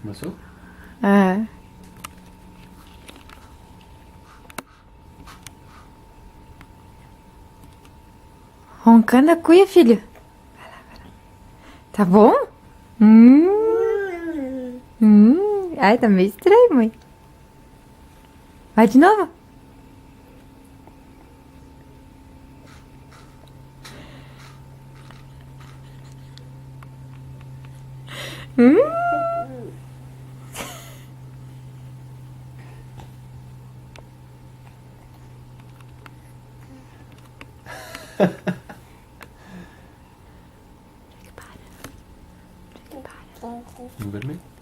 Começou? Ah. Roncando a cuia, filho. Vai lá, vai lá. Tá bom? Ai, tá meio estranho, mãe. Vai de novo. Hum. Para. Para. No vermelho?